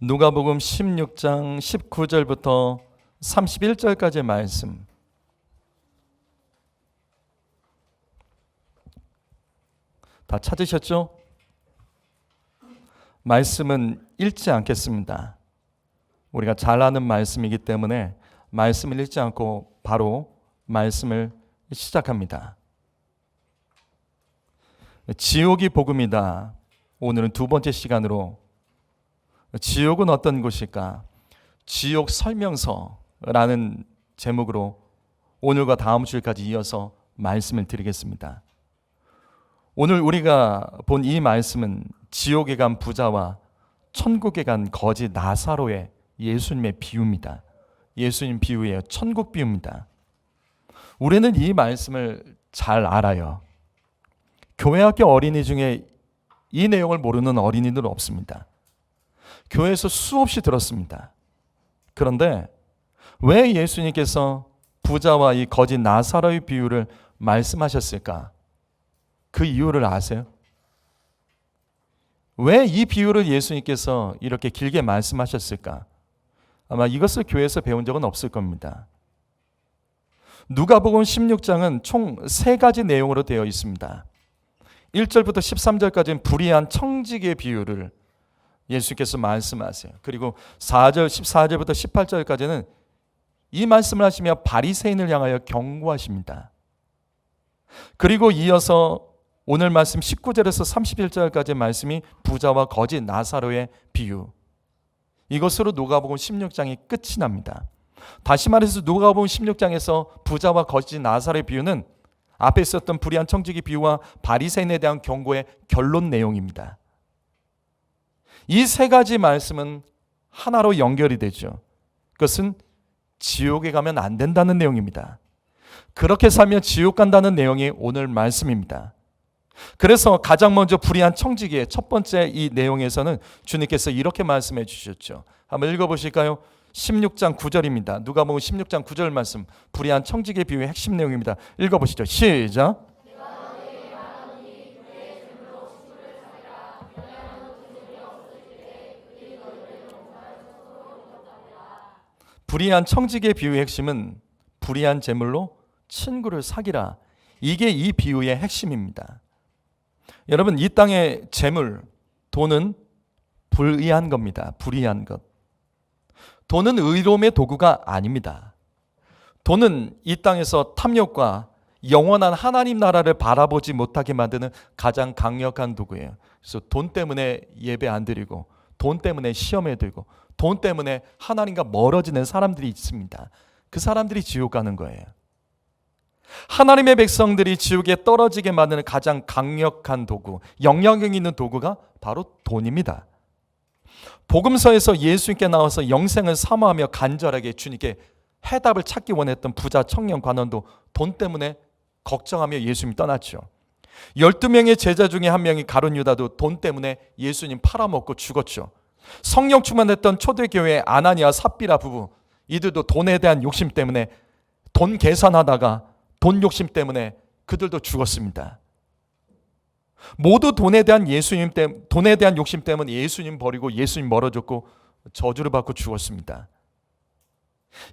누가복음 16장 19절부터 31절까지의 말씀. 다 찾으셨죠? 말씀은 읽지 않겠습니다. 우리가 잘 아는 말씀이기 때문에 말씀을 읽지 않고 바로 말씀을 시작합니다. 지옥이 복음이다. 오늘은 두 번째 시간으로 지옥은 어떤 곳일까? 지옥 설명서라는 제목으로 오늘과 다음 주일까지 이어서 말씀을 드리겠습니다. 오늘 우리가 본 이 말씀은 지옥에 간 부자와 천국에 간 거지 나사로의 예수님의 비유입니다. 예수님 비유예요. 천국 비유입니다. 우리는 이 말씀을 잘 알아요. 교회학교 어린이 중에 이 내용을 모르는 어린이들은 없습니다. 교회에서 수없이 들었습니다. 그런데 왜 예수님께서 부자와 이 거지 나사로의 비유를 말씀하셨을까? 그 이유를 아세요? 왜 이 비유를 예수님께서 이렇게 길게 말씀하셨을까? 아마 이것을 교회에서 배운 적은 없을 겁니다. 누가복음 16장은 총 3가지 내용으로 되어 있습니다. 1절부터 13절까지는 불의한 청지기의 비유를 예수께서 말씀하세요. 그리고 14절부터 18절까지는 이 말씀을 하시며 바리새인을 향하여 경고하십니다. 그리고 이어서 오늘 말씀 19절에서 31절까지의 말씀이 부자와 거지 나사로의 비유. 이것으로 누가복음 16장이 끝이 납니다. 다시 말해서 누가복음 16장에서 부자와 거지 나사로의 비유는 앞에 있었던 불의한 청지기 비유와 바리새인에 대한 경고의 결론 내용입니다. 이 3가지 말씀은 하나로 연결이 되죠. 그것은 지옥에 가면 안 된다는 내용입니다. 그렇게 살면 지옥 간다는 내용이 오늘 말씀입니다. 그래서 가장 먼저 불의한 청지기의 첫 번째 이 내용에서는 주님께서 이렇게 말씀해 주셨죠. 한번 읽어보실까요? 16장 9절입니다. 누가복음 16장 9절 말씀, 불의한 청지기의 비유의 핵심 내용입니다. 읽어보시죠. 시작. 불의한 청지기의 비유의 핵심은 불의한 재물로 친구를 사귀라. 이게 이 비유의 핵심입니다. 여러분, 이 땅의 재물, 돈은 불의한 겁니다. 불의한 것. 돈은 의로움의 도구가 아닙니다. 돈은 이 땅에서 탐욕과 영원한 하나님 나라를 바라보지 못하게 만드는 가장 강력한 도구예요. 그래서 돈 때문에 예배 안 드리고, 돈 때문에 시험에 들고, 돈 때문에 하나님과 멀어지는 사람들이 있습니다. 그 사람들이 지옥 가는 거예요. 하나님의 백성들이 지옥에 떨어지게 만드는 가장 강력한 도구, 영향력 있는 도구가 바로 돈입니다. 복음서에서 예수님께 나와서 영생을 사모하며 간절하게 주님께 해답을 찾기 원했던 부자 청년 관원도 돈 때문에 걱정하며 예수님 떠났죠. 12명의 제자 중에 한 명이 가룟 유다도 돈 때문에 예수님 팔아먹고 죽었죠. 성령 충만했던 초대교회의 아나니아 삽비라 부부, 이들도 돈에 대한 욕심 때문에 돈 계산하다가 돈 욕심 때문에 그들도 죽었습니다. 모두 돈에 대한 욕심 때문에 예수님 버리고 예수님 멀어졌고 저주를 받고 죽었습니다.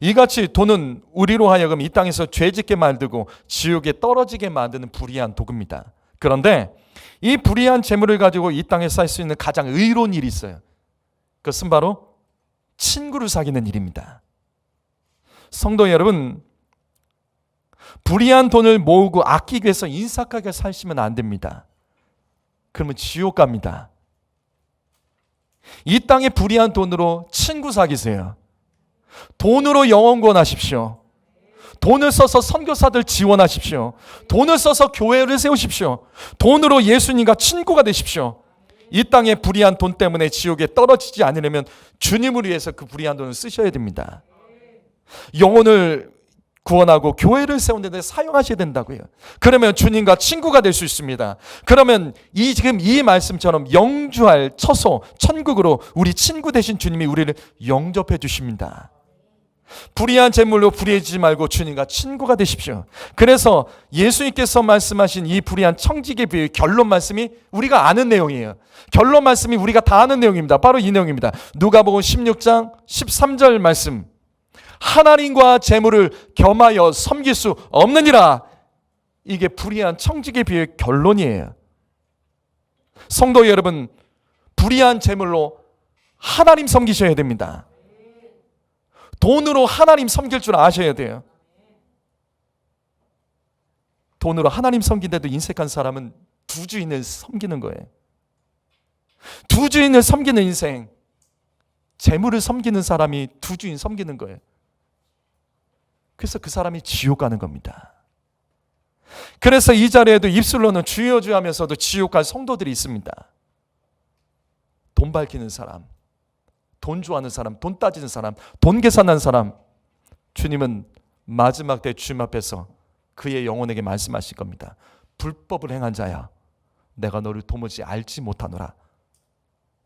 이같이 돈은 우리로 하여금 이 땅에서 죄짓게 만들고 지옥에 떨어지게 만드는 불의한 도구입니다. 그런데 이 불의한 재물을 가지고 이 땅에 살 수 있는 가장 의로운 일이 있어요. 그것은 바로 친구를 사귀는 일입니다. 성도 여러분, 불의한 돈을 모으고 아끼기 위해서 인색하게 사시면 안 됩니다. 그러면 지옥 갑니다. 이 땅의 불의한 돈으로 친구 사귀세요. 돈으로 영혼 구원하십시오. 돈을 써서 선교사들 지원하십시오. 돈을 써서 교회를 세우십시오. 돈으로 예수님과 친구가 되십시오. 이 땅의 불의한 돈 때문에 지옥에 떨어지지 않으려면 주님을 위해서 그 불의한 돈을 쓰셔야 됩니다. 영혼을 구원하고 교회를 세우는 데 사용하셔야 된다고요. 그러면 주님과 친구가 될 수 있습니다. 그러면 지금 이 말씀처럼 영주할 처소 천국으로 우리 친구 되신 주님이 우리를 영접해 주십니다. 불의한 재물로 불의해지지 말고 주님과 친구가 되십시오. 그래서 예수님께서 말씀하신 이 불의한 청지기의 비유 결론 말씀이 우리가 아는 내용이에요. 결론 말씀이 우리가 다 아는 내용입니다. 바로 이 내용입니다. 누가복음 16장 13절 말씀. 하나님과 재물을 겸하여 섬길 수 없느니라. 이게 불의한 청지기의 비유의 결론이에요. 성도 여러분, 불의한 재물로 하나님 섬기셔야 됩니다. 돈으로 하나님 섬길 줄 아셔야 돼요. 돈으로 하나님 섬긴데도 인색한 사람은 두 주인을 섬기는 거예요. 두 주인을 섬기는 인생, 재물을 섬기는 사람이 두 주인 섬기는 거예요. 그래서 그 사람이 지옥 가는 겁니다. 그래서 이 자리에도 입술로는 주여 주여 하면서도 지옥 갈 성도들이 있습니다. 돈 밝히는 사람, 돈 좋아하는 사람, 돈 따지는 사람, 돈 계산하는 사람, 주님은 마지막 때 주님 앞에서 그의 영혼에게 말씀하실 겁니다. 불법을 행한 자야, 내가 너를 도무지 알지 못하노라.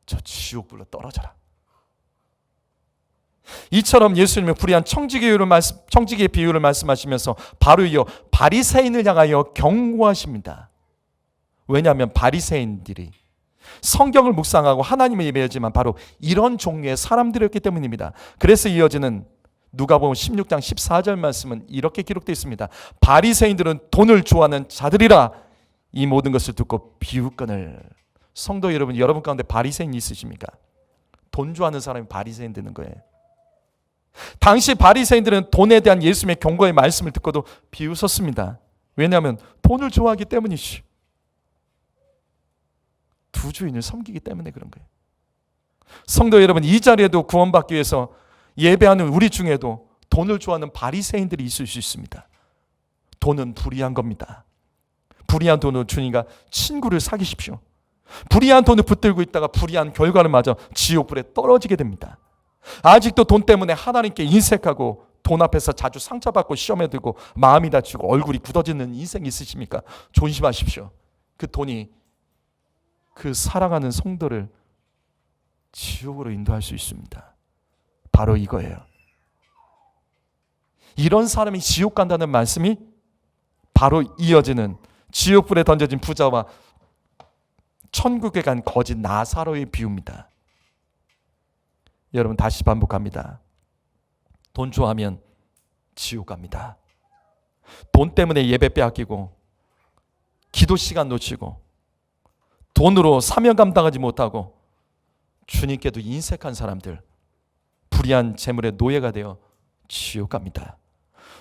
저 지옥불로 떨어져라. 이처럼 예수님은 불의한 청지기의 비유를 말씀하시면서 바로 이어 바리새인을 향하여 경고하십니다. 왜냐하면 바리새인들이 성경을 묵상하고 하나님을 예배하지만 바로 이런 종류의 사람들이었기 때문입니다. 그래서 이어지는 누가복음 16장 14절 말씀은 이렇게 기록되어 있습니다. 바리새인들은 돈을 좋아하는 자들이라. 이 모든 것을 듣고 비웃거늘. 성도 여러분, 여러분 가운데 바리새인이 있으십니까? 돈 좋아하는 사람이 바리새인 되는 거예요. 당시 바리새인들은 돈에 대한 예수님의 경고의 말씀을 듣고도 비웃었습니다. 왜냐하면 돈을 좋아하기 때문이지. 두 주인을 섬기기 때문에 그런 거예요. 성도 여러분, 이 자리에도 구원받기 위해서 예배하는 우리 중에도 돈을 좋아하는 바리새인들이 있을 수 있습니다. 돈은 불의한 겁니다. 불의한 돈으로 주님과 친구를 사귀십시오. 불의한 돈을 붙들고 있다가 불의한 결과를 맞아 지옥불에 떨어지게 됩니다. 아직도 돈 때문에 하나님께 인색하고 돈 앞에서 자주 상처받고 시험에 들고 마음이 다치고 얼굴이 굳어지는 인생이 있으십니까? 조심하십시오. 그 돈이 그 사랑하는 성도를 지옥으로 인도할 수 있습니다. 바로 이거예요. 이런 사람이 지옥 간다는 말씀이 바로 이어지는 지옥불에 던져진 부자와 천국에 간 거짓 나사로의 비유입니다. 여러분, 다시 반복합니다. 돈 좋아하면 지옥 갑니다. 돈 때문에 예배 빼앗기고 기도 시간 놓치고 돈으로 사명 감당하지 못하고 주님께도 인색한 사람들, 불의한 재물의 노예가 되어 지옥 갑니다.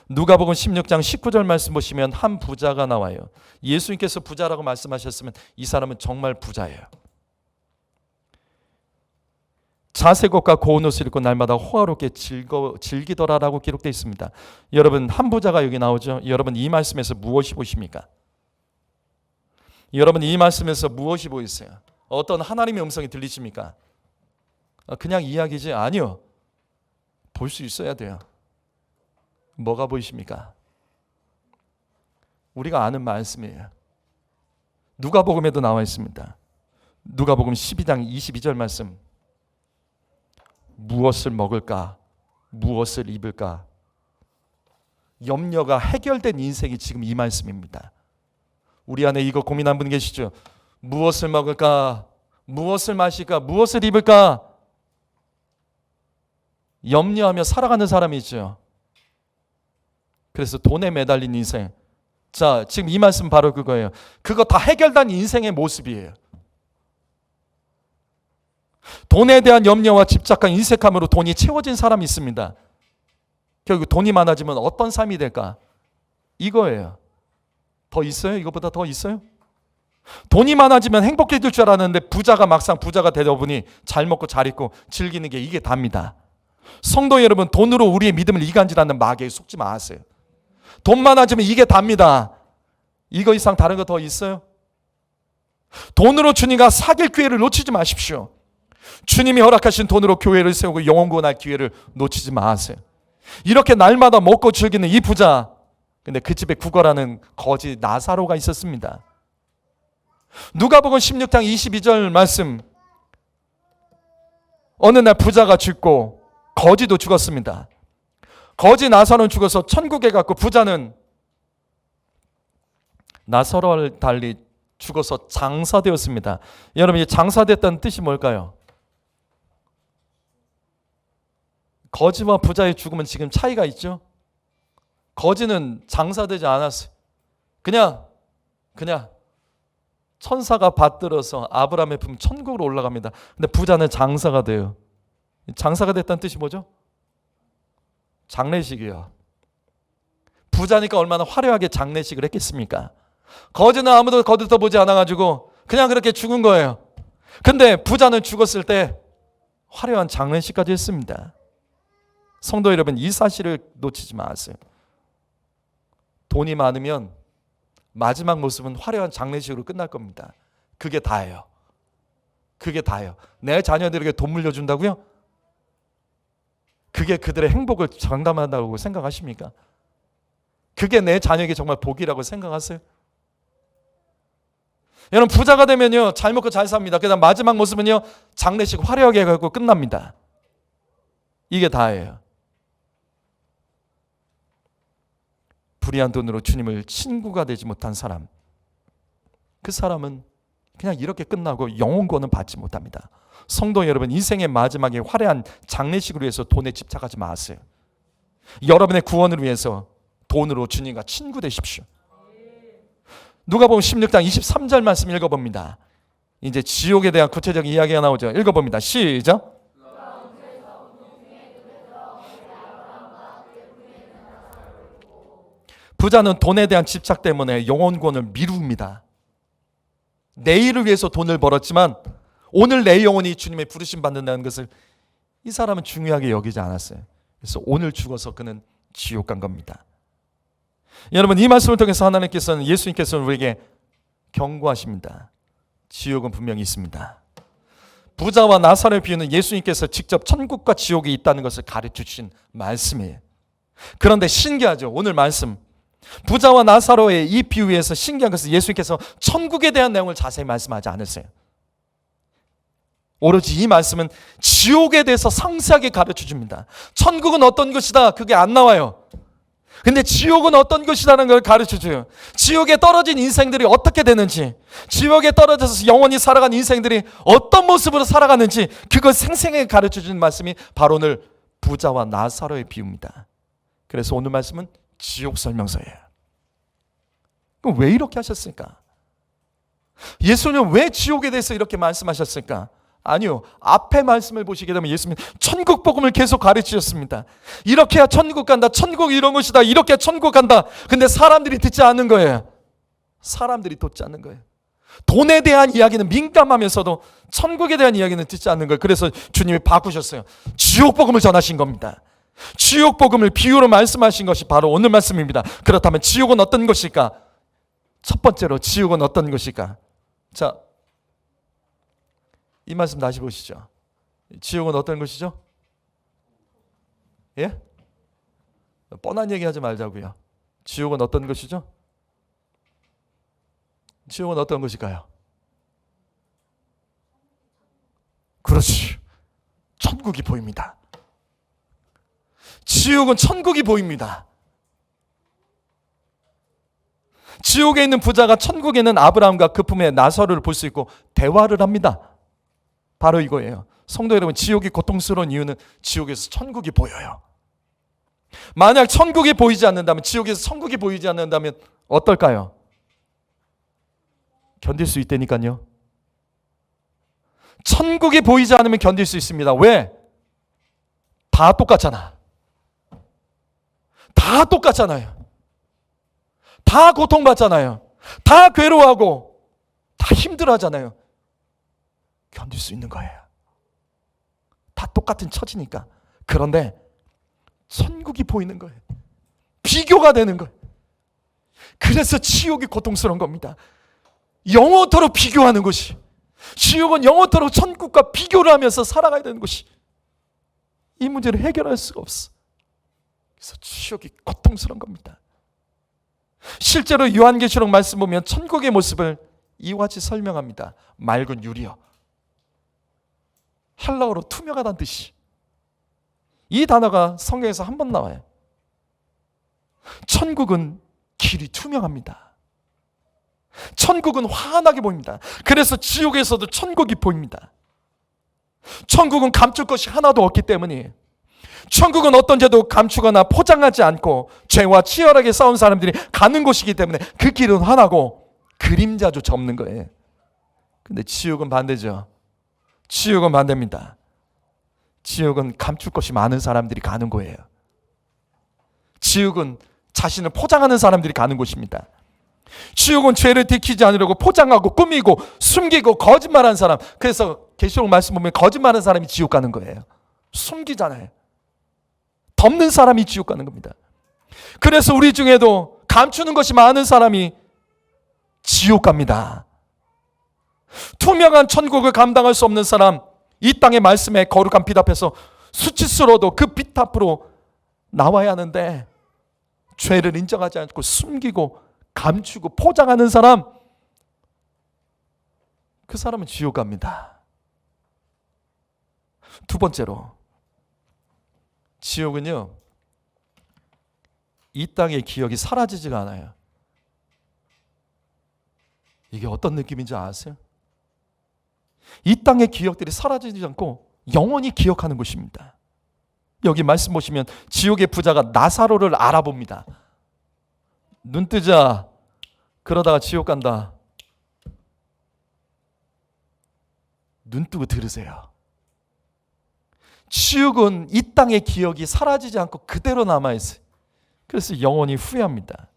누가복음 16장 19절 말씀 보시면 한 부자가 나와요. 예수님께서 부자라고 말씀하셨으면 이 사람은 정말 부자예요. 자색 옷과 고운 옷을 입고 날마다 호화롭게 즐기더라라고 기록되어 있습니다. 여러분, 한 부자가 여기 나오죠. 여러분, 이 말씀에서 무엇이 보십니까? 여러분, 이 말씀에서 무엇이 보이세요? 어떤 하나님의 음성이 들리십니까? 그냥 이야기지? 아니요. 볼 수 있어야 돼요. 뭐가 보이십니까? 우리가 아는 말씀이에요. 누가복음에도 나와 있습니다. 누가복음 12장 22절 말씀. 무엇을 먹을까? 무엇을 입을까? 염려가 해결된 인생이 지금 이 말씀입니다. 우리 안에 이거 고민한 분 계시죠? 무엇을 먹을까? 무엇을 마실까? 무엇을 입을까? 염려하며 살아가는 사람이 있죠. 그래서 돈에 매달린 인생. 자, 지금 이 말씀 바로 그거예요. 그거 다 해결된 인생의 모습이에요. 돈에 대한 염려와 집착과 인색함으로 돈이 채워진 사람이 있습니다. 결국 돈이 많아지면 어떤 삶이 될까? 이거예요. 더 있어요? 이거보다 더 있어요? 돈이 많아지면 행복해질 줄 알았는데 부자가 막상 부자가 되다 보니 잘 먹고 잘 입고 즐기는 게 이게 답니다. 성도 여러분, 돈으로 우리의 믿음을 이간질하는 마귀에 속지 마세요. 돈 많아지면 이게 답니다. 이거 이상 다른 거 더 있어요? 돈으로 주님과 사귈 기회를 놓치지 마십시오. 주님이 허락하신 돈으로 교회를 세우고 영혼 구원할 기회를 놓치지 마세요. 이렇게 날마다 먹고 즐기는 이 부자, 근데 그 집에 구걸하는 거지 나사로가 있었습니다. 누가복음 16장 22절 말씀. 어느 날 부자가 죽고 거지도 죽었습니다. 거지 나사로는 죽어서 천국에 갔고 부자는 나사로와 달리 죽어서 장사되었습니다. 여러분, 이 장사됐다는 뜻이 뭘까요? 거지와 부자의 죽음은 지금 차이가 있죠. 거지는 장사되지 않았어요. 그냥 천사가 받들어서 아브라함의 품 천국으로 올라갑니다. 근데 부자는 장사가 돼요. 장사가 됐다는 뜻이 뭐죠? 장례식이요. 부자니까 얼마나 화려하게 장례식을 했겠습니까? 거지는 아무도 거들떠보지 않아가지고 그냥 그렇게 죽은 거예요. 근데 부자는 죽었을 때 화려한 장례식까지 했습니다. 성도 여러분, 이 사실을 놓치지 마세요. 돈이 많으면 마지막 모습은 화려한 장례식으로 끝날 겁니다. 그게 다예요. 그게 다예요. 내 자녀들에게 돈 물려준다고요? 그게 그들의 행복을 장담한다고 생각하십니까? 그게 내 자녀에게 정말 복이라고 생각하세요? 여러분, 부자가 되면요 잘 먹고 잘 삽니다. 그다음 마지막 모습은요 장례식 화려하게 해가지고 끝납니다. 이게 다예요. 불의한 돈으로 주님을 친구가 되지 못한 사람, 그 사람은 그냥 이렇게 끝나고 영혼권은 받지 못합니다. 성도 여러분, 인생의 마지막에 화려한 장례식을 위해서 돈에 집착하지 마세요. 여러분의 구원을 위해서 돈으로 주님과 친구 되십시오. 누가복음 16장 23절 말씀 읽어봅니다. 이제 지옥에 대한 구체적인 이야기가 나오죠. 읽어봅니다. 시작. 부자는 돈에 대한 집착 때문에 영혼권을 미룹니다. 내일을 위해서 돈을 벌었지만 오늘 내 영혼이 주님의 부르심 받는다는 것을 이 사람은 중요하게 여기지 않았어요. 그래서 오늘 죽어서 그는 지옥 간 겁니다. 여러분, 이 말씀을 통해서 하나님께서는, 예수님께서는 우리에게 경고하십니다. 지옥은 분명히 있습니다. 부자와 나사로의 비유는 예수님께서 직접 천국과 지옥이 있다는 것을 가르쳐 주신 말씀이에요. 그런데 신기하죠. 오늘 말씀 부자와 나사로의 이 비유에서 신기한 것은 예수님께서 천국에 대한 내용을 자세히 말씀하지 않으세요. 오로지 이 말씀은 지옥에 대해서 상세하게 가르쳐 줍니다. 천국은 어떤 것이다, 그게 안 나와요. 근데 지옥은 어떤 것이라는 걸 가르쳐 줘요. 지옥에 떨어진 인생들이 어떻게 되는지, 지옥에 떨어져서 영원히 살아간 인생들이 어떤 모습으로 살아가는지, 그걸 생생하게 가르쳐 주는 말씀이 바로 오늘 부자와 나사로의 비유입니다. 그래서 오늘 말씀은 지옥 설명서예요. 그럼 왜 이렇게 하셨을까? 예수님은 왜 지옥에 대해서 이렇게 말씀하셨을까? 아니요, 앞에 말씀을 보시게 되면 예수님은 천국 복음을 계속 가르치셨습니다. 이렇게 해야 천국 간다, 천국 이런 것이다, 이렇게 해야 천국 간다. 근데 사람들이 듣지 않는 거예요. 사람들이 듣지 않는 거예요. 돈에 대한 이야기는 민감하면서도 천국에 대한 이야기는 듣지 않는 거예요. 그래서 주님이 바꾸셨어요. 지옥 복음을 전하신 겁니다. 지옥 복음을 비유로 말씀하신 것이 바로 오늘 말씀입니다. 그렇다면 지옥은 어떤 것일까? 첫 번째로 지옥은 어떤 것일까? 자, 이 말씀 다시 보시죠. 지옥은 어떤 것이죠? 예? 뻔한 얘기하지 말자고요. 지옥은 어떤 것이죠? 지옥은 어떤 것일까요? 그렇지, 천국이 보입니다. 지옥은 천국이 보입니다. 지옥에 있는 부자가 천국에 있는 아브라함과 그 품에 나사로를 볼 수 있고 대화를 합니다. 바로 이거예요. 성도 여러분, 지옥이 고통스러운 이유는 지옥에서 천국이 보여요. 만약 천국이 보이지 않는다면, 지옥에서 천국이 보이지 않는다면 어떨까요? 견딜 수 있다니까요. 천국이 보이지 않으면 견딜 수 있습니다. 왜? 다 똑같잖아. 다 똑같잖아요. 다 고통받잖아요. 다 괴로워하고 다 힘들어하잖아요. 견딜 수 있는 거예요. 다 똑같은 처지니까. 그런데 천국이 보이는 거예요. 비교가 되는 거예요. 그래서 지옥이 고통스러운 겁니다. 영원토록 비교하는 것이, 지옥은 영원토록 천국과 비교를 하면서 살아가야 되는 것이, 이 문제를 해결할 수가 없어. 그래서 지옥이 고통스러운 겁니다. 실제로 요한계시록 말씀 보면 천국의 모습을 이와 같이 설명합니다. 맑은 유리여. 헬라어로 투명하다는 뜻이, 이 단어가 성경에서 한 번 나와요. 천국은 길이 투명합니다. 천국은 환하게 보입니다. 그래서 지옥에서도 천국이 보입니다. 천국은 감출 것이 하나도 없기 때문이에요. 천국은 어떤 죄도 감추거나 포장하지 않고 죄와 치열하게 싸운 사람들이 가는 곳이기 때문에 그 길은 환하고 그림자조차 없는 거예요. 근데 지옥은 반대죠. 지옥은 반대입니다. 지옥은 감출 것이 많은 사람들이 가는 거예요. 지옥은 자신을 포장하는 사람들이 가는 곳입니다. 지옥은 죄를 들키지 않으려고 포장하고 꾸미고 숨기고 거짓말하는 사람. 그래서 계시록 말씀 보면 거짓말하는 사람이 지옥 가는 거예요. 숨기잖아요. 덮는 사람이 지옥 가는 겁니다. 그래서 우리 중에도 감추는 것이 많은 사람이 지옥 갑니다. 투명한 천국을 감당할 수 없는 사람, 이 땅의 말씀에 거룩한 빛 앞에서 수치스러워도 그 빛 앞으로 나와야 하는데 죄를 인정하지 않고 숨기고 감추고 포장하는 사람, 그 사람은 지옥 갑니다. 두 번째로, 지옥은요, 이 땅의 기억이 사라지지가 않아요. 이게 어떤 느낌인지 아세요? 이 땅의 기억들이 사라지지 않고 영원히 기억하는 곳입니다. 여기 말씀 보시면 지옥의 부자가 나사로를 알아봅니다. 눈 뜨자. 그러다가 지옥 간다. 눈 뜨고 들으세요. 지옥은 이 땅의 기억이 사라지지 않고 그대로 남아있어요. 그래서 영원히 후회합니다.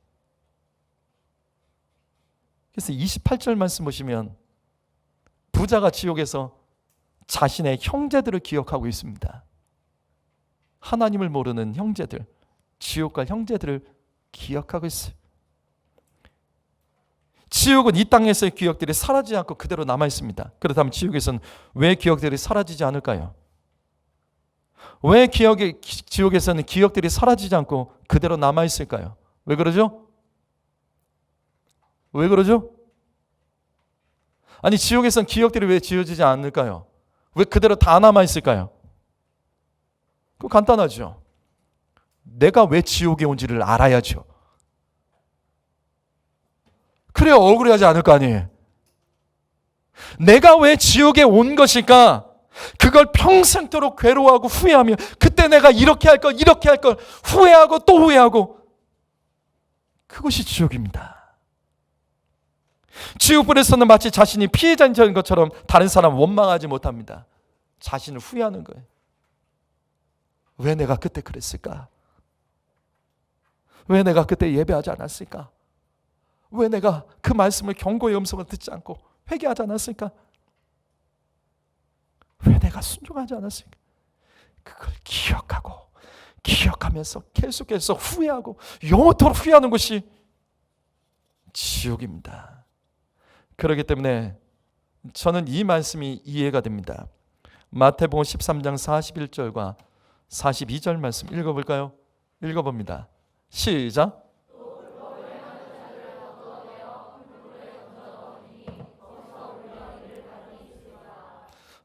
그래서 28절 말씀 보시면 부자가 지옥에서 자신의 형제들을 기억하고 있습니다. 하나님을 모르는 형제들, 지옥 갈 형제들을 기억하고 있어요. 지옥은 이 땅에서의 기억들이 사라지지 않고 그대로 남아있습니다. 그렇다면 지옥에서는 왜 기억들이 사라지지 않을까요? 왜 지옥에서는 기억들이 사라지지 않고 그대로 남아있을까요? 왜 그러죠? 왜 그러죠? 아니, 지옥에서는 기억들이 왜 지워지지 않을까요? 왜 그대로 다 남아있을까요? 그거 간단하죠. 내가 왜 지옥에 온지를 알아야죠. 그래야 억울해하지 않을 거 아니에요. 내가 왜 지옥에 온 것일까? 그걸 평생토록 괴로워하고 후회하며 그때 내가 이렇게 할 걸 후회하고 또 후회하고, 그것이 지옥입니다. 지옥불에서는 마치 자신이 피해자인 것처럼 다른 사람 원망하지 못합니다. 자신을 후회하는 거예요. 왜 내가 그때 그랬을까? 왜 내가 그때 예배하지 않았을까? 왜 내가 그 말씀을 경고의 음성을 듣지 않고 회개하지 않았을까? 왜 내가 순종하지 않았을까? 그걸 기억하면서 계속해서 후회하고 영원토록 후회하는 것이 지옥입니다. 그렇기 때문에 저는 이 말씀이 이해가 됩니다. 마태복음 13장 41절과 42절 말씀 읽어볼까요? 읽어봅니다. 시작.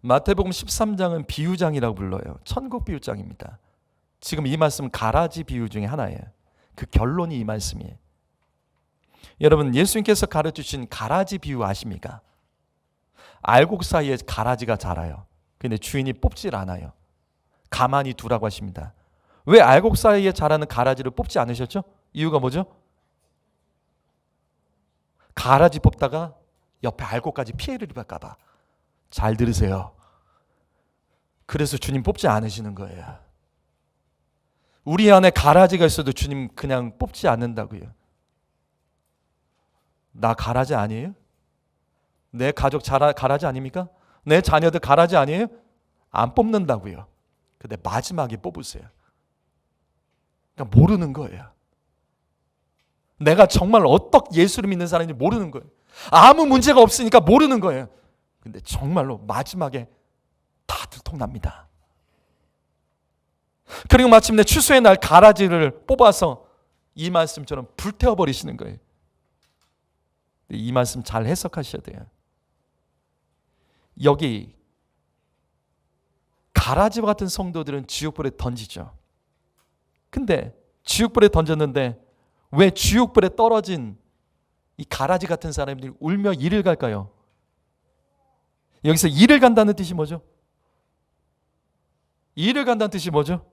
마태복음 13장은 비유장이라고 불러요. 천국 비유장입니다. 지금 이 말씀은 가라지 비유 중에 하나예요. 그 결론이 이 말씀이에요. 여러분, 예수님께서 가르치신 가라지 비유 아십니까? 알곡 사이에 가라지가 자라요. 근데 주인이 뽑질 않아요. 가만히 두라고 하십니다. 왜 알곡 사이에 자라는 가라지를 뽑지 않으셨죠? 이유가 뭐죠? 가라지 뽑다가 옆에 알곡까지 피해를 입을까 봐. 잘 들으세요. 그래서 주님 뽑지 않으시는 거예요. 우리 안에 가라지가 있어도 주님 그냥 뽑지 않는다고요. 나 가라지 아니에요? 내 가족 가라지 아닙니까? 내 자녀들 가라지 아니에요? 안 뽑는다고요. 근데 마지막에 뽑으세요. 그러니까 모르는 거예요. 내가 정말 어떻게 예수를 믿는 사람인지 모르는 거예요. 아무 문제가 없으니까 모르는 거예요. 근데 정말로 마지막에 다 들통납니다. 그리고 마침내 추수의 날 가라지를 뽑아서 이 말씀처럼 불태워버리시는 거예요. 이 말씀 잘 해석하셔야 돼요. 여기 가라지와 같은 성도들은 지옥불에 던지죠. 근데 지옥불에 던졌는데 왜 지옥불에 떨어진 이 가라지 같은 사람들이 울며 이를 갈까요? 여기서 이를 간다는 뜻이 뭐죠? 이를 간다는 뜻이 뭐죠?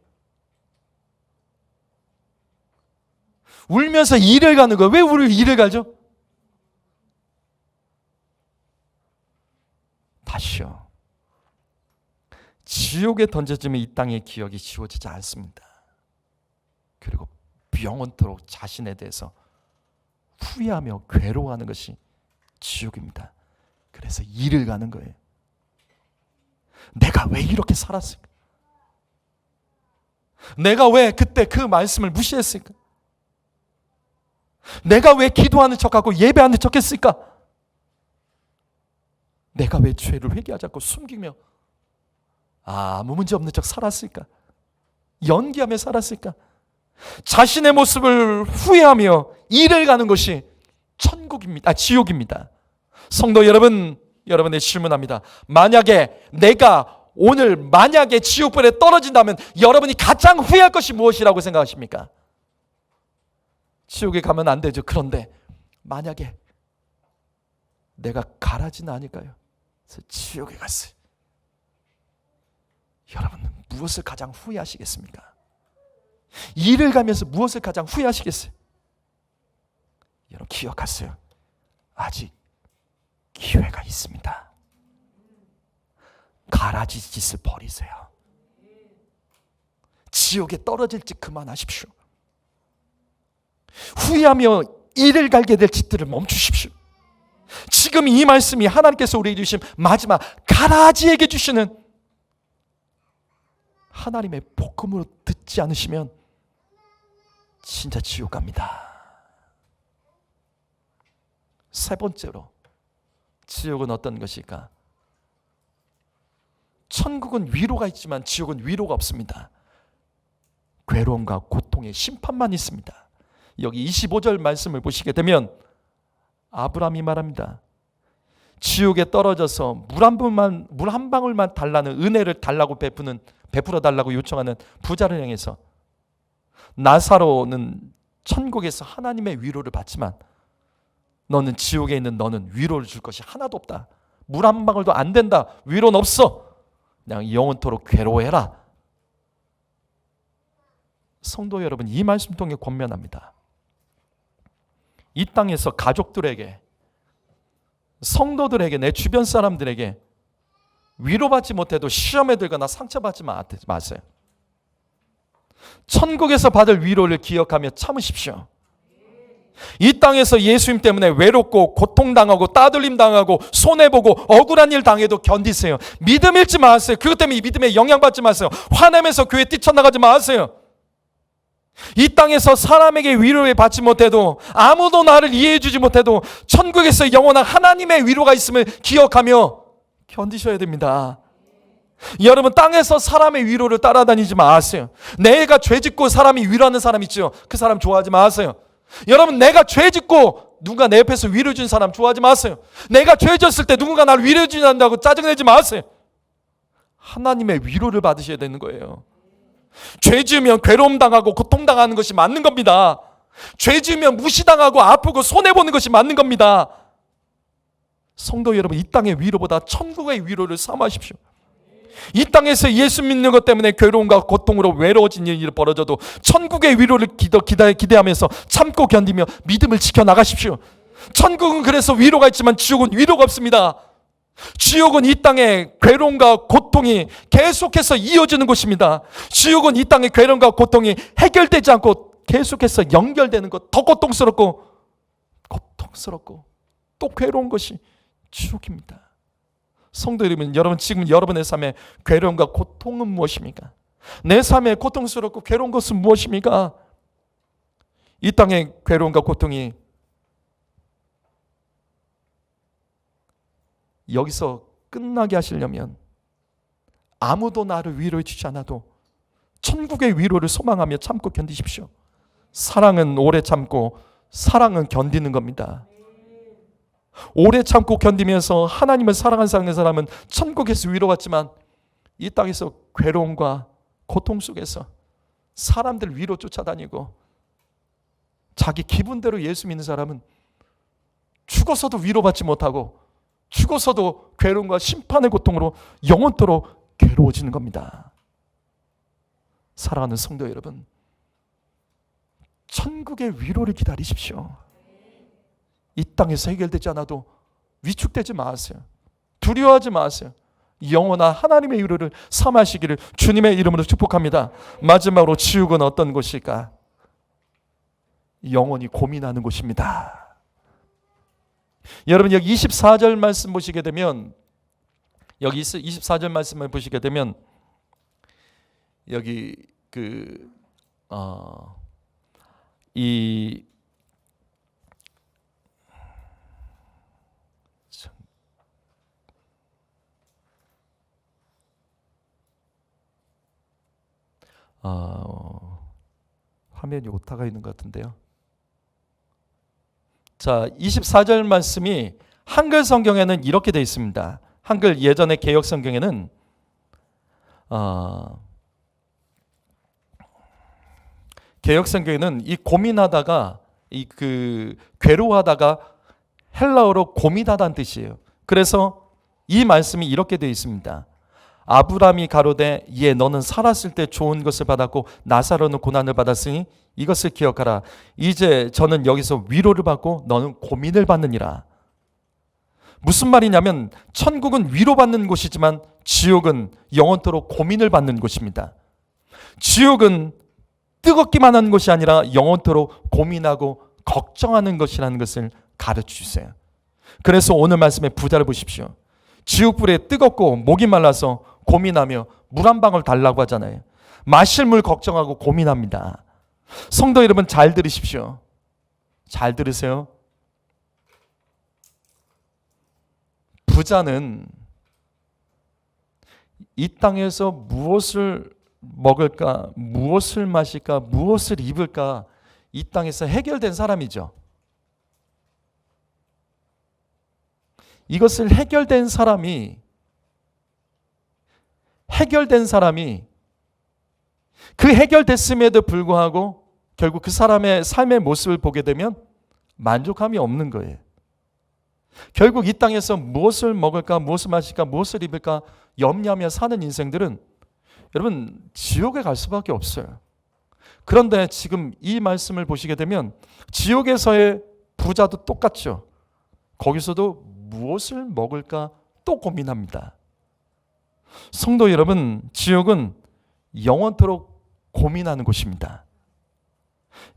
울면서 이를 가는 거예요. 왜 우리 이를 가죠? 다시요. 지옥에 던져지면 이 땅의 기억이 지워지지 않습니다. 그리고 영원토록 자신에 대해서 후회하며 괴로워하는 것이 지옥입니다. 그래서 이를 가는 거예요. 내가 왜 이렇게 살았을까? 내가 왜 그때 그 말씀을 무시했을까? 내가 왜 기도하는 척하고 예배하는 척했을까? 내가 왜 죄를 회개하지 않고 숨기며 아무 문제 없는 척 살았을까? 연기하며 살았을까? 자신의 모습을 후회하며 이를 가는 것이 천국입니다. 지옥입니다. 성도 여러분, 여러분의 질문합니다. 만약에 내가 오늘 만약에 지옥불에 떨어진다면 여러분이 가장 후회할 것이 무엇이라고 생각하십니까? 지옥에 가면 안 되죠. 그런데 만약에 내가 가라지는 아닐까요? 그래서 지옥에 갔어요. 여러분은 무엇을 가장 후회하시겠습니까? 일을 가면서 무엇을 가장 후회하시겠어요? 여러분 기억하세요. 아직 기회가 있습니다. 가라지 짓을 버리세요. 지옥에 떨어질 짓 그만하십시오. 후회하며 이를 갈게 될 짓들을 멈추십시오. 지금 이 말씀이 하나님께서 우리에게 주신 마지막 가라지에게 주시는 하나님의 복음으로 듣지 않으시면 진짜 지옥 갑니다. 세 번째로 지옥은 어떤 것일까? 천국은 위로가 있지만 지옥은 위로가 없습니다. 괴로움과 고통의 심판만 있습니다. 여기 25절 말씀을 보시게 되면 아브라함이 말합니다. 지옥에 떨어져서 물 한 방울만 달라는 은혜를 달라고 베풀어 달라고 요청하는 부자를 향해서 나사로는 천국에서 하나님의 위로를 받지만 너는 지옥에 있는 너는 위로를 줄 것이 하나도 없다. 물 한 방울도 안 된다. 위로는 없어. 그냥 영원토록 괴로워해라. 성도 여러분, 이 말씀 통해 권면합니다. 이 땅에서 가족들에게, 성도들에게, 내 주변 사람들에게 위로받지 못해도 시험에 들거나 상처받지 마세요. 천국에서 받을 위로를 기억하며 참으십시오. 이 땅에서 예수님 때문에 외롭고 고통당하고 따돌림 당하고 손해보고 억울한 일 당해도 견디세요. 믿음 잃지 마세요. 그것 때문에 믿음에 영향받지 마세요. 화내면서 교회 뛰쳐나가지 마세요. 이 땅에서 사람에게 위로를 받지 못해도, 아무도 나를 이해해 주지 못해도 천국에서 영원한 하나님의 위로가 있음을 기억하며 견디셔야 됩니다. 여러분, 땅에서 사람의 위로를 따라다니지 마세요. 내가 죄짓고 사람이 위로하는 사람 있죠. 그 사람 좋아하지 마세요. 여러분, 내가 죄짓고 누가 내 옆에서 위로해 준 사람 좋아하지 마세요. 내가 죄졌을 때 누군가 나를 위로해 준다고 짜증내지 마세요. 하나님의 위로를 받으셔야 되는 거예요. 죄 지으면 괴로움 당하고 고통 당하는 것이 맞는 겁니다. 죄 지으면 무시당하고 아프고 손해보는 것이 맞는 겁니다. 성도 여러분, 이 땅의 위로보다 천국의 위로를 사모하십시오. 이 땅에서 예수 믿는 것 때문에 괴로움과 고통으로 외로워진 일이 벌어져도 천국의 위로를 기대하면서 참고 견디며 믿음을 지켜나가십시오. 천국은 그래서 위로가 있지만 지옥은 위로가 없습니다. 지옥은 이 땅의 괴로움과 고통이 계속해서 이어지는 곳입니다. 지옥은 이 땅의 괴로움과 고통이 해결되지 않고 계속해서 연결되는 것, 더 고통스럽고 또 괴로운 것이 지옥입니다. 성도 여러분, 지금 여러분의 삶의 괴로움과 고통은 무엇입니까? 내 삶의 고통스럽고 괴로운 것은 무엇입니까? 이 땅의 괴로움과 고통이 여기서 끝나게 하시려면 아무도 나를 위로해 주지 않아도 천국의 위로를 소망하며 참고 견디십시오. 사랑은 오래 참고 사랑은 견디는 겁니다. 오래 참고 견디면서 하나님을 사랑하는 사람은 천국에서 위로받지만 이 땅에서 괴로움과 고통 속에서 사람들 위로 쫓아다니고 자기 기분대로 예수 믿는 사람은 죽어서도 위로받지 못하고 죽어서도 괴로움과 심판의 고통으로 영원토록 괴로워지는 겁니다. 사랑하는 성도 여러분, 천국의 위로를 기다리십시오. 이 땅에서 해결되지 않아도 위축되지 마세요. 두려워하지 마세요. 영원한 하나님의 위로를 삼하시기를 주님의 이름으로 축복합니다. 마지막으로 지옥은 어떤 곳일까? 영원히 고민하는 곳입니다. 여러분 여기 24절 말씀 보시게 되면, 여기 24절 말씀을 보시게 되면 여기 화면이 오타가 있는 것 같은데요. 자, 24절 말씀이 한글 성경에는 이렇게 되어 있습니다. 한글 예전의 개역 성경에는 개역 성경에는 이 고민하다가 괴로워하다가 헬라어로 고민하다는 뜻이에요. 그래서 이 말씀이 이렇게 되어 있습니다. 아브라함이 가로되 예 너는 살았을 때 좋은 것을 받았고 나사로는 고난을 받았으니 이것을 기억하라. 이제 저는 여기서 위로를 받고 너는 고민을 받느니라. 무슨 말이냐면 천국은 위로받는 곳이지만 지옥은 영원토록 고민을 받는 곳입니다. 지옥은 뜨겁기만 하는 것이 아니라 영원토록 고민하고 걱정하는 것이라는 것을 가르쳐 주세요. 그래서 오늘 말씀의 부자를 보십시오. 지옥불에 뜨겁고 목이 말라서 고민하며 물 한 방울 달라고 하잖아요. 마실 물 걱정하고 고민합니다. 성도 여러분 잘 들으십시오. 잘 들으세요. 부자는 이 땅에서 무엇을 먹을까, 무엇을 마실까, 무엇을 입을까 이 땅에서 해결된 사람이죠. 이것을 해결된 사람이 그 해결됐음에도 불구하고 결국 그 사람의 삶의 모습을 보게 되면 만족함이 없는 거예요. 결국 이 땅에서 무엇을 먹을까, 무엇을 마실까, 무엇을 입을까 염려하며 사는 인생들은 여러분 지옥에 갈 수밖에 없어요. 그런데 지금 이 말씀을 보시게 되면 지옥에서의 부자도 똑같죠. 거기서도 무엇을 먹을까 또 고민합니다. 성도 여러분, 지옥은 영원토록 고민하는 곳입니다.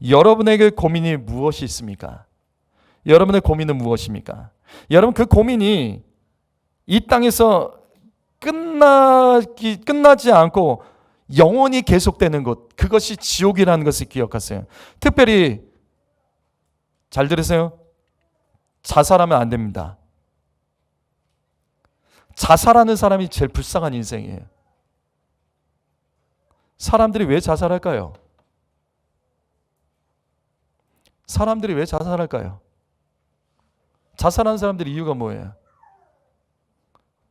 여러분에게 고민이 무엇이 있습니까? 여러분의 고민은 무엇입니까? 여러분 그 고민이 이 땅에서 끝나지 않고 영원히 계속되는 곳, 그것이 지옥이라는 것을 기억하세요. 특별히 잘 들으세요. 자살하면 안 됩니다. 자살하는 사람이 제일 불쌍한 인생이에요. 사람들이 왜 자살할까요? 사람들이 왜 자살할까요? 자살하는 사람들의 이유가 뭐예요?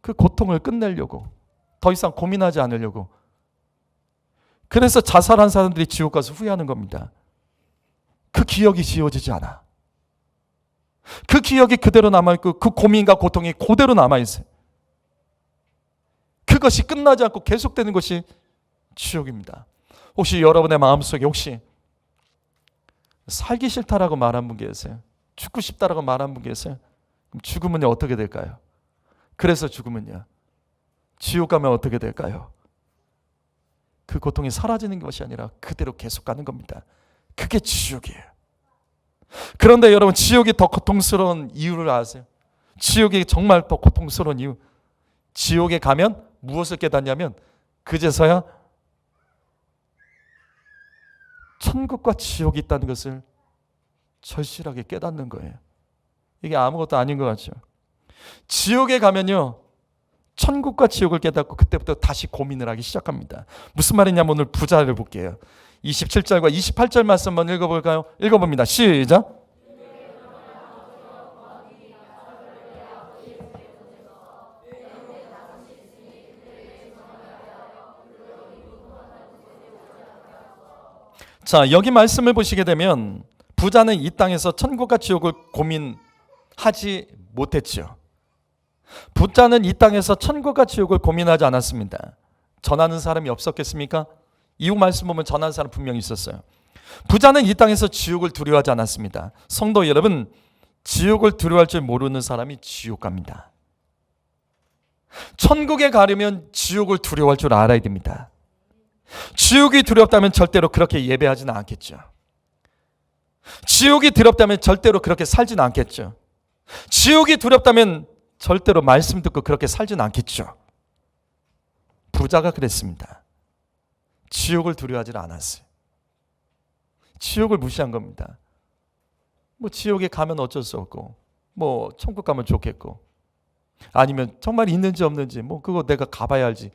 그 고통을 끝내려고, 더 이상 고민하지 않으려고. 그래서 자살한 사람들이 지옥 가서 후회하는 겁니다. 그 기억이 지워지지 않아. 그 기억이 그대로 남아있고 그 고민과 고통이 그대로 남아있어요. 그것이 끝나지 않고 계속되는 것이 지옥입니다. 혹시 여러분의 마음속에 혹시 살기 싫다라고 말한 분 계세요? 죽고 싶다라고 말한 분 계세요? 그럼 죽으면 어떻게 될까요? 그래서 죽으면요, 지옥 가면 어떻게 될까요? 그 고통이 사라지는 것이 아니라 그대로 계속 가는 겁니다. 그게 지옥이에요. 그런데 여러분 지옥이 더 고통스러운 이유를 아세요? 지옥이 정말 더 고통스러운 이유, 지옥에 가면 무엇을 깨닫냐면 그제서야 천국과 지옥이 있다는 것을 절실하게 깨닫는 거예요. 이게 아무것도 아닌 것 같죠. 지옥에 가면요 천국과 지옥을 깨닫고 그때부터 다시 고민을 하기 시작합니다. 무슨 말이냐면 오늘 부자를 볼게요. 27절과 28절 말씀 한번 읽어볼까요? 읽어봅니다. 시작. 자, 여기 말씀을 보시게 되면 부자는 이 땅에서 천국과 지옥을 고민하지 못했지요. 부자는 이 땅에서 천국과 지옥을 고민하지 않았습니다. 전하는 사람이 없었겠습니까? 이웃 말씀 보면 전하는 사람 분명히 있었어요. 부자는 이 땅에서 지옥을 두려워하지 않았습니다. 성도 여러분, 지옥을 두려워할 줄 모르는 사람이 지옥 갑니다. 천국에 가려면 지옥을 두려워할 줄 알아야 됩니다. 지옥이 두렵다면 절대로 그렇게 예배하지는 않겠죠. 지옥이 두렵다면 절대로 그렇게 살지는 않겠죠. 지옥이 두렵다면 절대로 말씀 듣고 그렇게 살지는 않겠죠. 부자가 그랬습니다. 지옥을 두려워하지 않았어요. 지옥을 무시한 겁니다. 뭐 지옥에 가면 어쩔 수 없고, 뭐 천국 가면 좋겠고, 아니면 정말 있는지 없는지 뭐 그거 내가 가봐야 알지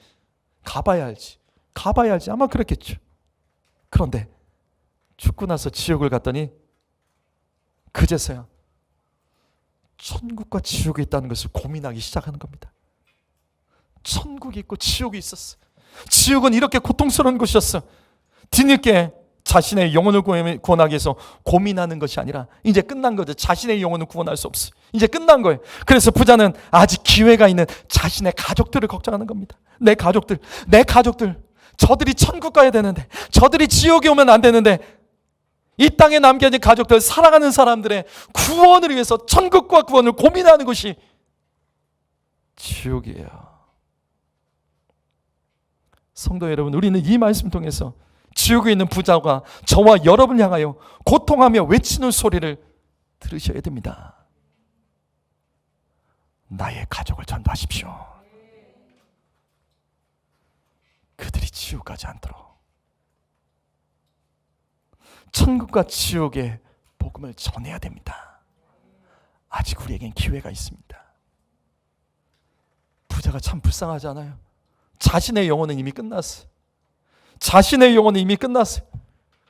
아마 그렇겠죠. 그런데 죽고 나서 지옥을 갔더니 그제서야 천국과 지옥이 있다는 것을 고민하기 시작하는 겁니다. 천국이 있고 지옥이 있었어. 지옥은 이렇게 고통스러운 곳이었어. 뒤늦게 자신의 영혼을 구원하기 위해서 고민하는 것이 아니라 이제 끝난 거죠. 자신의 영혼을 구원할 수 없어. 이제 끝난 거예요. 그래서 부자는 아직 기회가 있는 자신의 가족들을 걱정하는 겁니다. 내 가족들, 저들이 천국 가야 되는데, 저들이 지옥에 오면 안 되는데, 이 땅에 남겨진 가족들, 사랑하는 사람들의 구원을 위해서 천국과 구원을 고민하는 것이 지옥이에요. 성도 여러분, 우리는 이 말씀 통해서 지옥에 있는 부자가 저와 여러분을 향하여 고통하며 외치는 소리를 들으셔야 됩니다. 나의 가족을 전도하십시오. 그들이 지옥 가지 않도록. 천국과 지옥의 복음을 전해야 됩니다. 아직 우리에겐 기회가 있습니다. 부자가 참 불쌍하지 않아요? 자신의 영혼은 이미 끝났어요. 자신의 영혼은 이미 끝났어요.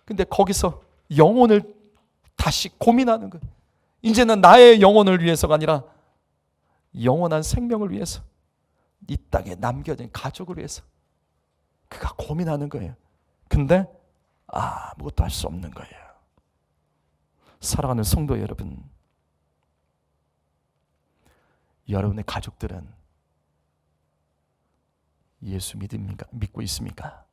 근데 거기서 영혼을 다시 고민하는 거예요. 이제는 나의 영혼을 위해서가 아니라 영원한 생명을 위해서, 이 땅에 남겨진 가족을 위해서 그가 고민하는 거예요. 근데 아무것도 할 수 없는 거예요. 사랑하는 성도 여러분, 여러분의 가족들은 예수 믿고 있습니까?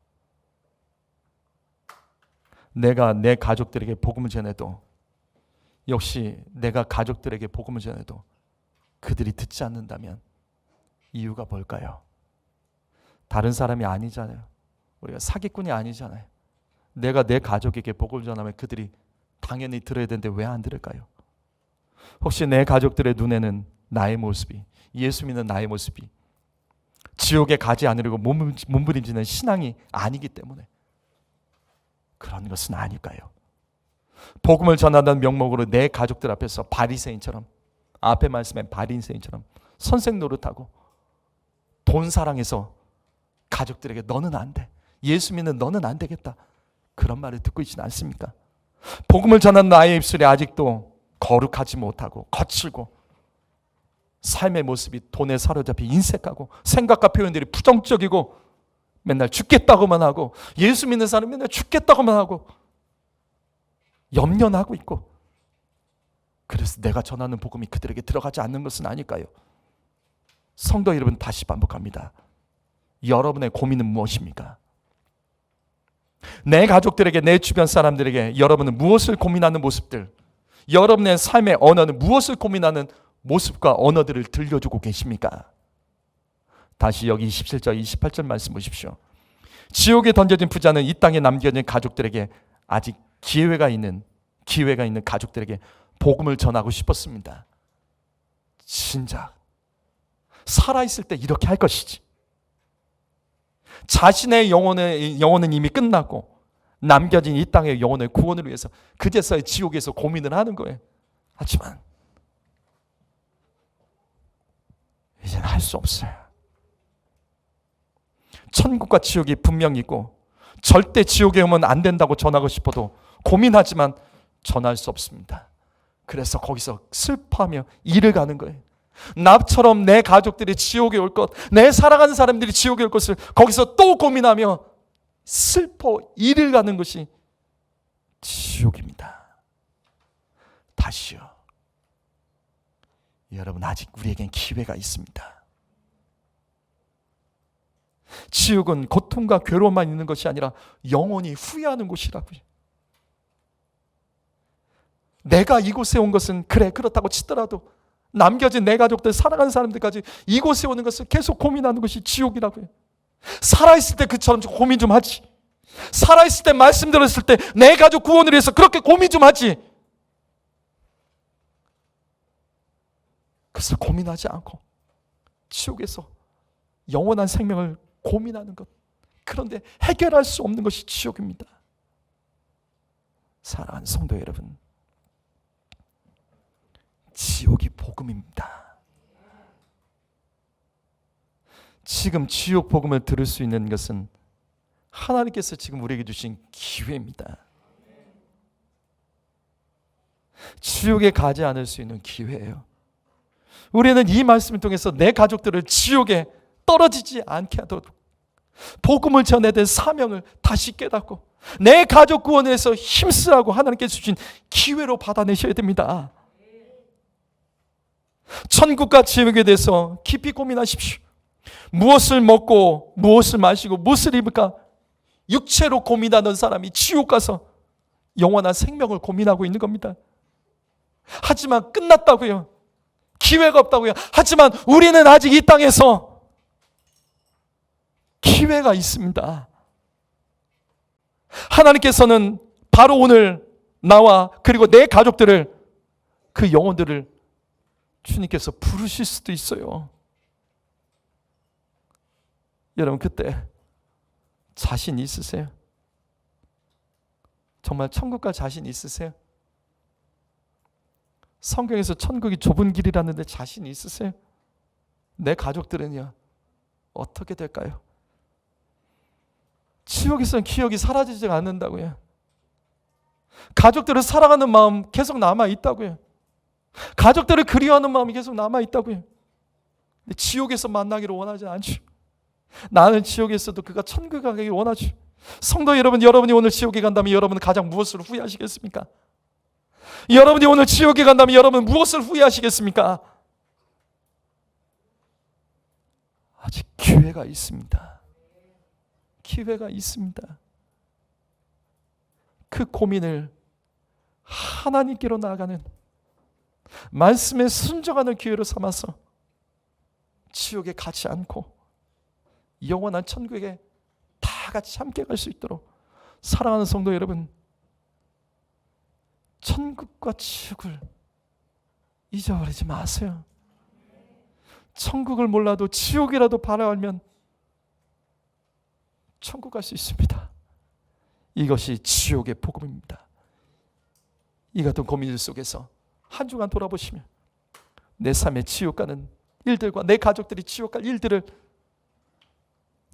내가 내 가족들에게 복음을 전해도, 역시 내가 가족들에게 복음을 전해도 그들이 듣지 않는다면 이유가 뭘까요? 다른 사람이 아니잖아요. 우리가 사기꾼이 아니잖아요. 내가 내 가족에게 복음을 전하면 그들이 당연히 들어야 되는데 왜 안 들을까요? 혹시 내 가족들의 눈에는 나의 모습이, 예수 믿는 나의 모습이 지옥에 가지 않으려고 몸부림치는 신앙이 아니기 때문에 그런 것은 아닐까요? 복음을 전한다는 명목으로 내 가족들 앞에서 바리새인처럼, 앞에 말씀엔 바리새인처럼 선생 노릇하고 돈 사랑해서 가족들에게 너는 안 돼, 예수 믿는 너는 안 되겠다, 그런 말을 듣고 있지는 않습니까? 복음을 전한 나의 입술이 아직도 거룩하지 못하고 거칠고 삶의 모습이 돈에 사로잡혀 인색하고 생각과 표현들이 부정적이고 맨날 죽겠다고만 하고, 예수 믿는 사람은 맨날 죽겠다고만 하고 염려하고 있고, 그래서 내가 전하는 복음이 그들에게 들어가지 않는 것은 아닐까요? 성도 여러분, 다시 반복합니다. 여러분의 고민은 무엇입니까? 내 가족들에게, 내 주변 사람들에게 여러분은 무엇을 고민하는 모습들, 여러분의 삶의 언어는 무엇을 고민하는 모습과 언어들을 들려주고 계십니까? 다시 여기 27절, 28절 말씀 보십시오. 지옥에 던져진 부자는 이 땅에 남겨진 가족들에게, 아직 기회가 있는 가족들에게 복음을 전하고 싶었습니다. 진작 살아있을 때 이렇게 할 것이지. 자신의 영혼은 이미 끝났고 남겨진 이 땅의 영혼의 구원을 위해서 그제서야 지옥에서 고민을 하는 거예요. 하지만 이제는 할 수 없어요. 천국과 지옥이 분명히 있고 절대 지옥에 오면 안 된다고 전하고 싶어도 고민하지만 전할 수 없습니다. 그래서 거기서 슬퍼하며 일을 가는 거예요. 나처럼 내 가족들이 지옥에 올 것, 내 사랑하는 사람들이 지옥에 올 것을 거기서 또 고민하며 슬퍼 일을 가는 것이 지옥입니다. 다시요. 여러분, 아직 우리에겐 기회가 있습니다. 지옥은 고통과 괴로움만 있는 것이 아니라 영원히 후회하는 곳이라고요. 내가 이곳에 온 것은 그래 그렇다고 치더라도 남겨진 내 가족들, 사랑하는 사람들까지 이곳에 오는 것을 계속 고민하는 것이 지옥이라고요. 살아있을 때 그처럼 좀 고민 좀 하지. 살아있을 때 말씀 들었을 때 내 가족 구원을 위해서 그렇게 고민 좀 하지. 그래서 고민하지 않고 지옥에서 영원한 생명을 고민하는 것, 그런데 해결할 수 없는 것이 지옥입니다. 사랑하는 성도 여러분, 지옥이 복음입니다. 지금 지옥 복음을 들을 수 있는 것은 하나님께서 지금 우리에게 주신 기회입니다. 지옥에 가지 않을 수 있는 기회예요. 우리는 이 말씀을 통해서 내 가족들을 지옥에 떨어지지 않게 하도록 복음을 전해야 될 사명을 다시 깨닫고 내 가족 구원을 위해서 힘쓰라고 하나님께서 주신 기회로 받아내셔야 됩니다. 천국과 지옥에 대해서 깊이 고민하십시오. 무엇을 먹고 무엇을 마시고 무엇을 입을까? 육체로 고민하는 사람이 지옥 가서 영원한 생명을 고민하고 있는 겁니다. 하지만 끝났다고요. 기회가 없다고요. 하지만 우리는 아직 이 땅에서 기회가 있습니다. 하나님께서는 바로 오늘 나와 그리고 내 가족들을, 그 영혼들을 주님께서 부르실 수도 있어요. 여러분, 그때 자신 있으세요? 정말 천국 갈 자신 있으세요? 성경에서 천국이 좁은 길이라는데 자신 있으세요? 내 가족들은요, 어떻게 될까요? 지옥에서는 기억이 사라지지 않는다고요. 가족들을 사랑하는 마음 계속 남아있다고요. 가족들을 그리워하는 마음이 계속 남아있다고요. 근데 지옥에서 만나기를 원하지 않죠. 나는 지옥에서도 그가 천국에 가기를 원하죠. 성도 여러분, 여러분이 오늘 지옥에 간다면 여러분은 가장 무엇을 후회하시겠습니까? 여러분이 오늘 지옥에 간다면 여러분은 무엇을 후회하시겠습니까? 아직 기회가 있습니다. 기회가 있습니다. 그 고민을 하나님께로 나아가는, 말씀에 순종하는 기회로 삼아서 지옥에 가지 않고 영원한 천국에 다 같이 함께 갈 수 있도록, 사랑하는 성도 여러분, 천국과 지옥을 잊어버리지 마세요. 천국을 몰라도 지옥이라도 바라보면 천국 갈 수 있습니다. 이것이 지옥의 복음입니다. 이 같은 고민 속에서 한 주간 돌아보시면 내 삶의 지옥 가는 일들과 내 가족들이 지옥 갈 일들을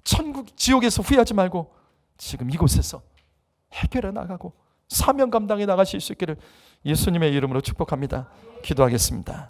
천국, 지옥에서 후회하지 말고 지금 이곳에서 해결해 나가고 사명 감당해 나가실 수 있기를 예수님의 이름으로 축복합니다. 기도하겠습니다.